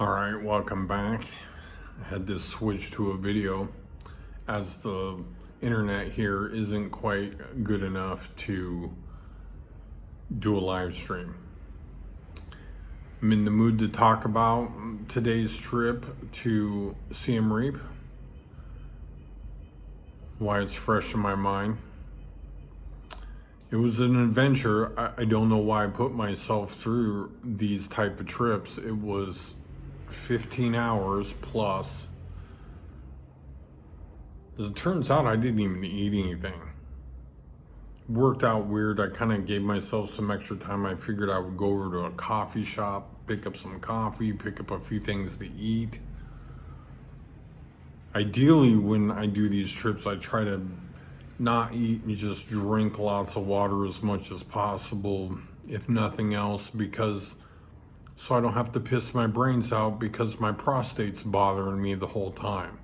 All right, welcome back. I had to switch to a video as the internet here isn't quite good enough to do a live stream. I'm in the mood to talk about today's trip to Siem Reap, why it's fresh in my mind. It was an adventure. I don't know why I put myself through these type of trips. It was 15 hours plus. As it turns out, I didn't even eat anything. Worked out weird. I kind of gave myself some extra time. I figured I would go over to a coffee shop, pick up some coffee, pick up a few things to eat. Ideally, when I do these trips, I try to not eat and just drink lots of water as much as possible, if nothing else, so I don't have to piss my brains out because my prostate's bothering me the whole time.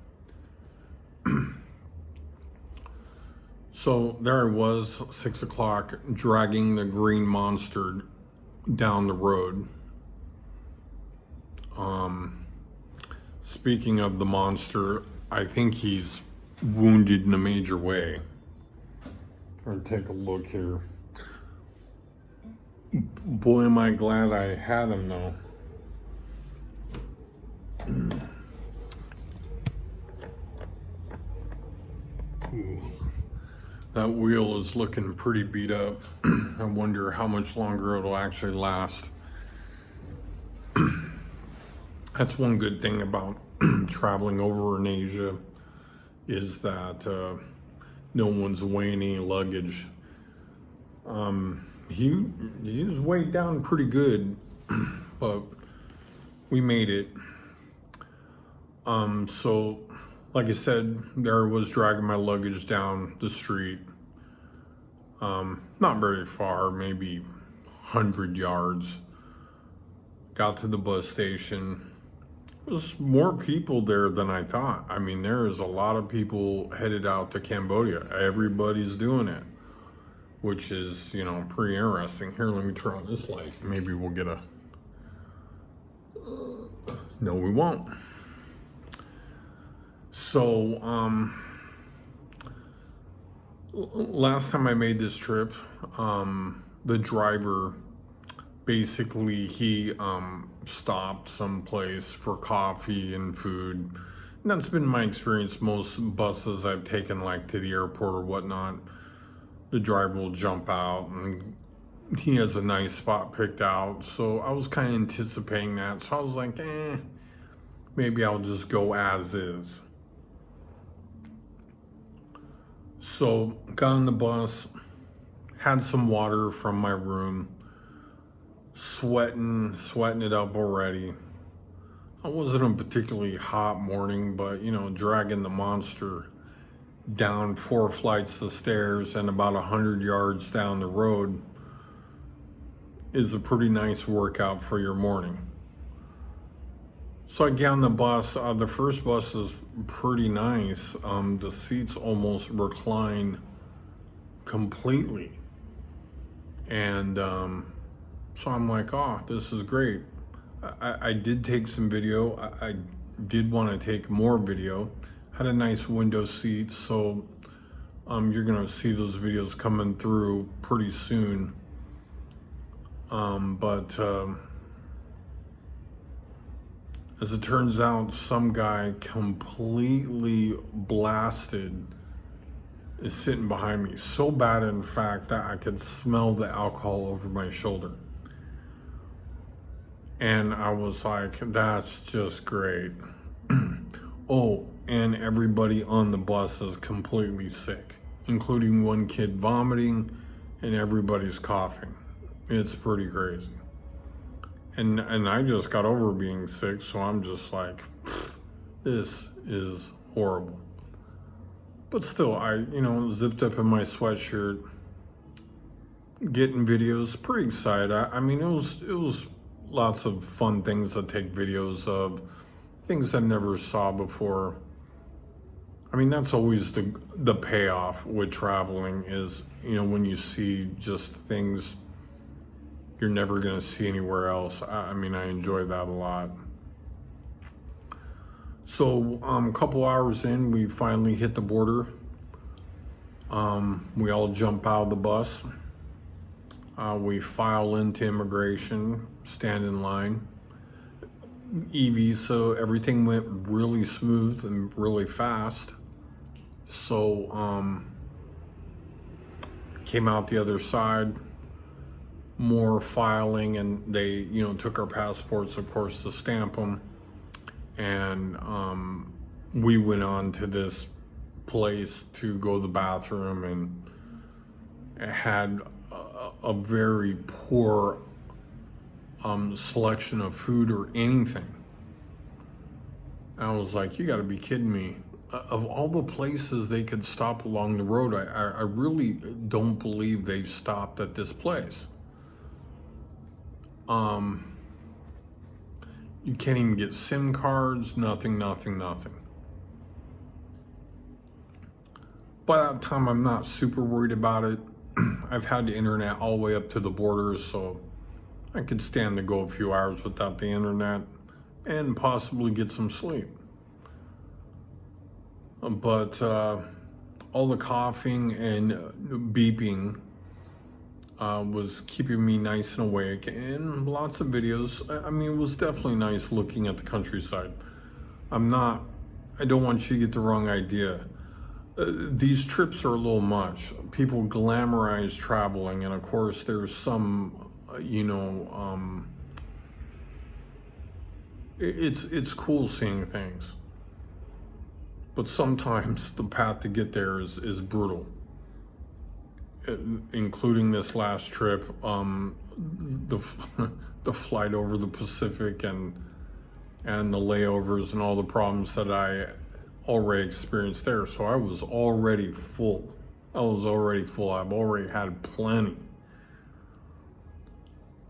So there I was, 6 o'clock, dragging the green monster down the road. Speaking of the monster, I think he's wounded in a major way. Or take a look here. Boy, am I glad I had him though. Ooh. That wheel is looking pretty beat up. I wonder how much longer it'll actually last. That's one good thing about traveling over in Asia is that no one's weighing any luggage. He was weighed down pretty good, but we made it. So like I said, there I was dragging my luggage down the street. Not very far, maybe 100 yards. Got to the bus station. There was more people there than I thought. I mean, there is a lot of people headed out to Cambodia. Everybody's doing it, which is, pretty interesting. Here, let me turn on this light. Maybe we'll get a... No, we won't. So, last time I made this trip, the driver, basically, he stopped someplace for coffee and food. And that's been my experience. Most buses I've taken, like to the airport or whatnot, the driver will jump out and he has a nice spot picked out. So I was kind of anticipating that. So I was like, maybe I'll just go as is. So got on the bus, had some water from my room, sweating it up already. It wasn't a particularly hot morning, but dragging the monster down 4 flights of stairs and about 100 yards down the road is a pretty nice workout for your morning. So I get on the bus. The first bus is pretty nice. The seats almost recline completely. And so I'm like, oh, this is great. I did take some video. I did want to take more video. Had a nice window seat, so you're gonna see those videos coming through pretty soon. As it turns out, some guy completely blasted is sitting behind me. So bad, in fact, that I could smell the alcohol over my shoulder. And I was like, that's just great. Oh, and everybody on the bus is completely sick, including one kid vomiting, and everybody's coughing. It's pretty crazy. And I just got over being sick, so I'm just like, this is horrible. But still, I, zipped up in my sweatshirt, getting videos, pretty excited. I mean, it was lots of fun things to take videos of, things I never saw before. I mean, that's always the payoff with traveling is, when you see just things you're never gonna see anywhere else. I mean, I enjoy that a lot. So a couple hours in, we finally hit the border. We all jump out of the bus. We file into immigration, stand in line. E-visa, everything went really smooth and really fast. So came out the other side, more filing, and they, took our passports, of course, to stamp them. And we went on to this place to go to the bathroom, and it had a very poor selection of food or anything. I was like, you got to be kidding me. Of all the places they could stop along the road, I really don't believe they stopped at this place. You can't even get SIM cards, nothing. By that time, I'm not super worried about it. I've had the internet all the way up to the borders, so I could stand to go a few hours without the internet and possibly get some sleep. But all the coughing and beeping was keeping me nice and awake, and lots of videos. I mean, it was definitely nice looking at the countryside. I don't want you to get the wrong idea. These trips are a little much. People glamorize traveling, and of course there's some, it's cool seeing things. But sometimes the path to get there is brutal. Including this last trip, the flight over the Pacific and the layovers and all the problems that I already experienced there. So I was already full. I've already had plenty.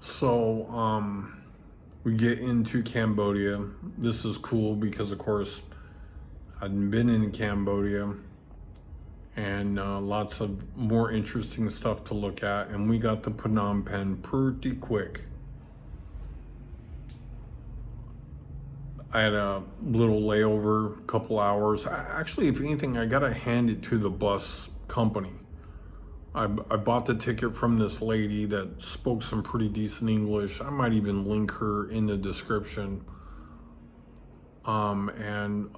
So we get into Cambodia. This is cool because, of course, I'd been in Cambodia, and lots of more interesting stuff to look at. And we got to Phnom Penh pretty quick. I had a little layover, a couple hours. Actually, if anything, I gotta hand it to the bus company. I bought the ticket from this lady that spoke some pretty decent English. I might even link her in the description. And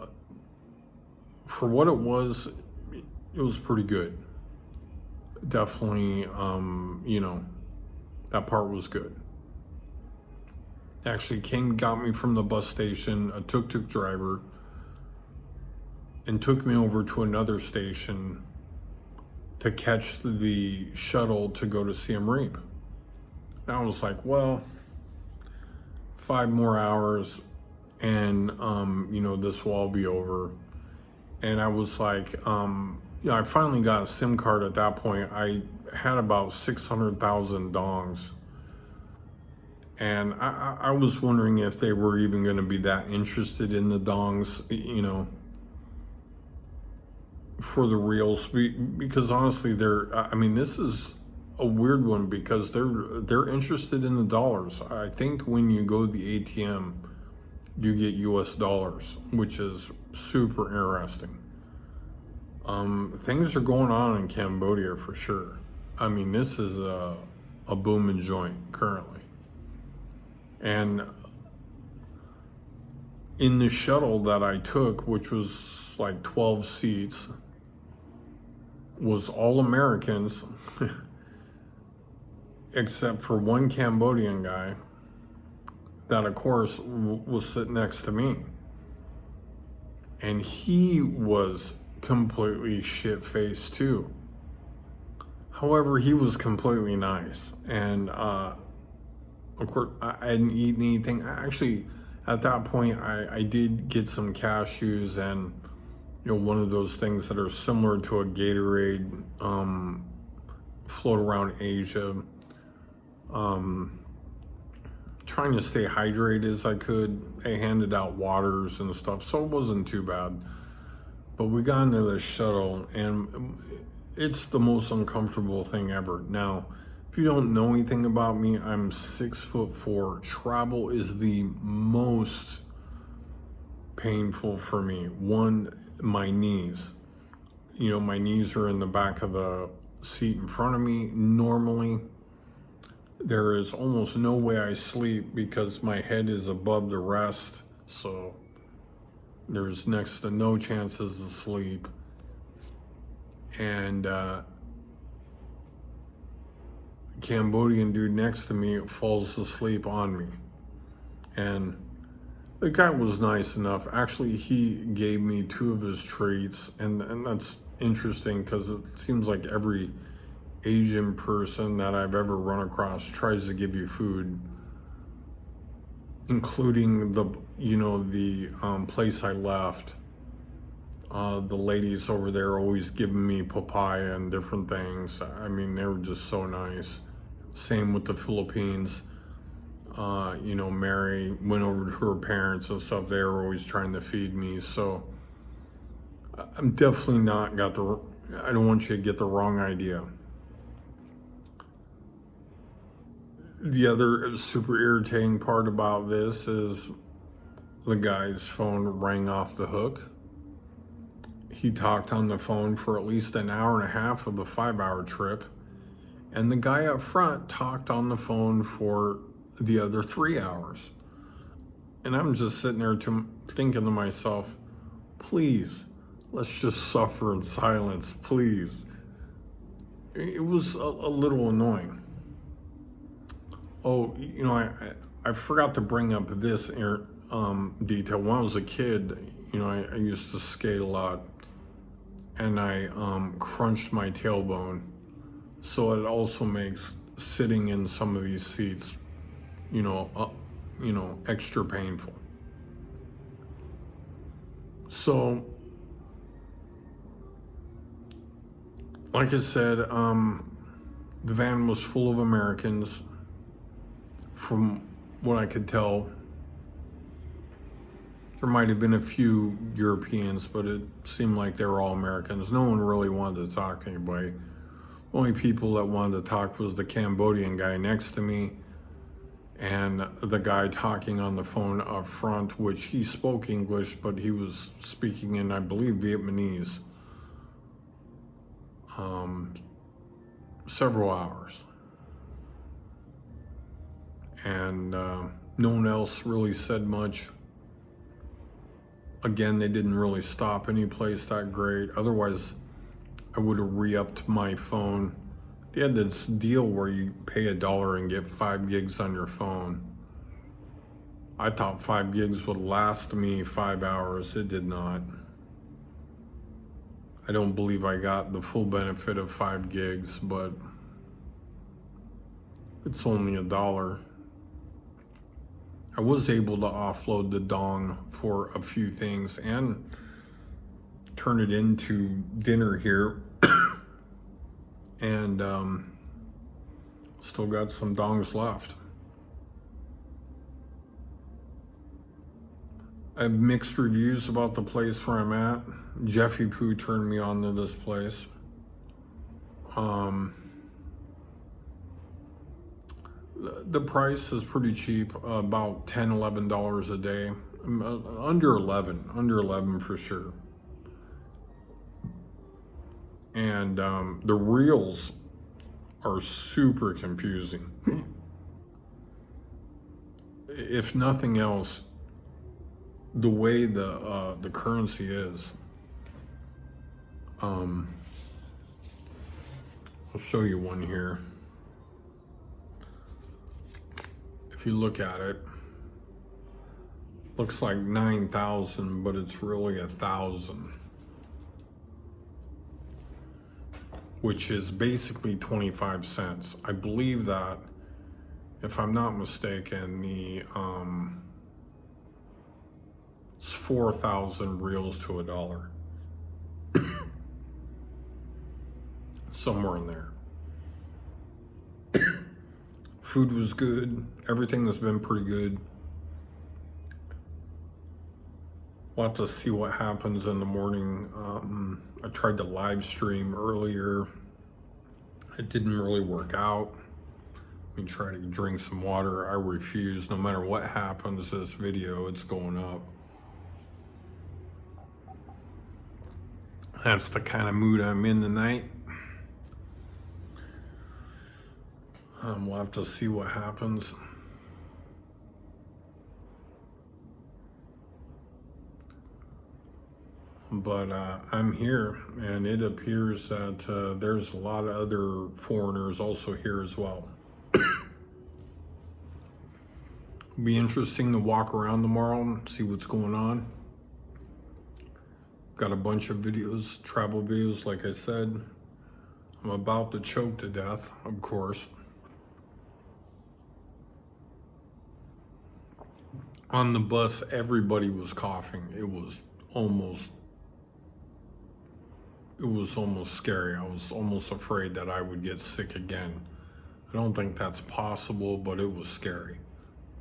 for what it was pretty good. Definitely, that part was good. Actually got me from the bus station, a tuk-tuk driver, and took me over to another station to catch the shuttle to go to Siem Reap. And I was like, well, 5 more hours and, this will all be over. And I was like, I finally got a SIM card at that point. I had about 600,000 dongs. And I was wondering if they were even going to be that interested in the dongs, for the reals. Because honestly, this is a weird one because they're interested in the dollars. I think when you go to the ATM, you get US dollars, which is super interesting. Things are going on in Cambodia for sure. I mean, this is a booming joint currently. And in the shuttle that I took, which was like 12 seats, was all Americans, except for one Cambodian guy that, of course, was sitting next to me. And he was completely shit-faced too. However, he was completely nice. And of course, I hadn't eaten anything. Actually, at that point, I did get some cashews and, one of those things that are similar to a Gatorade, float around Asia. Trying to stay hydrated as I could. They handed out waters and stuff, so it wasn't too bad. But we got into the shuttle, and it's the most uncomfortable thing ever. Now, if you don't know anything about me, I'm 6'4". Travel is the most painful for me. One, my knees. You know, my knees are in the back of the seat in front of me. Normally, there is almost no way I sleep because my head is above the rest. So there's next to no chances of sleep. And Cambodian dude next to me falls asleep on me. And the guy was nice enough. Actually, he gave me 2 of his treats, and that's interesting because it seems like every Asian person that I've ever run across tries to give you food, including the place I left. The ladies over there always giving me papaya and different things. I mean, they were just so nice. Same with the Philippines. Mary went over to her parents and stuff. They were always trying to feed me. So I'm definitely I don't want you to get the wrong idea. The other super irritating part about this is the guy's phone rang off the hook. He talked on the phone for at least an hour and a half of the 5-hour trip. And the guy up front talked on the phone for the other 3 hours. And I'm just sitting there thinking to myself, please, let's just suffer in silence, please. It was a little annoying. Oh, I forgot to bring up this detail. When I was a kid, I used to skate a lot, and I crunched my tailbone. So it also makes sitting in some of these seats, extra painful. So, like I said, the van was full of Americans. From what I could tell, there might have been a few Europeans, but it seemed like they were all Americans. No one really wanted to talk to anybody. Only people that wanted to talk was the Cambodian guy next to me and the guy talking on the phone up front, which he spoke English, but he was speaking in, I believe, Vietnamese. Several hours. And no one else really said much. Again, they didn't really stop any place that great. Otherwise, I would have re-upped my phone. They had this deal where you pay $1 and get 5 gigs on your phone. I thought 5 gigs would last me 5 hours. It did not. I don't believe I got the full benefit of 5 gigs, but it's only $1. I was able to offload the dong for a few things and turn it into dinner here. And still got some dongs left. I have mixed reviews about the place where I'm at. Jeffy Poo turned me on to this place. The price is pretty cheap, about $10, $11 a day. Under 11 for sure. And the reels are super confusing. If nothing else, the way the currency is. I'll show you one here. If you look at it, looks like 9,000, but it's really 1,000. Which is basically 25 cents. I believe that, if I'm not mistaken, it's 4,000 reals to $1. Somewhere in there. Food was good. Everything has been pretty good. We'll have to see what happens in the morning. I tried to live stream earlier. It didn't really work out. I tried to drink some water. I refused. No matter what happens, this video, it's going up. That's the kind of mood I'm in tonight. We'll have to see what happens. But I'm here, and it appears that there's a lot of other foreigners also here as well. It'll be interesting to walk around tomorrow and see what's going on. Got a bunch of videos, travel videos, like I said. I'm about to choke to death, of course. On the bus, everybody was coughing. It was almost scary. I was almost afraid that I would get sick again. I don't think that's possible, but it was scary.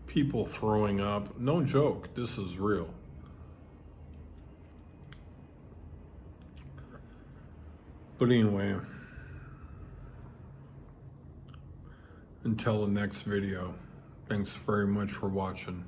People throwing up, no joke, this is real. But anyway, until the next video, thanks very much for watching.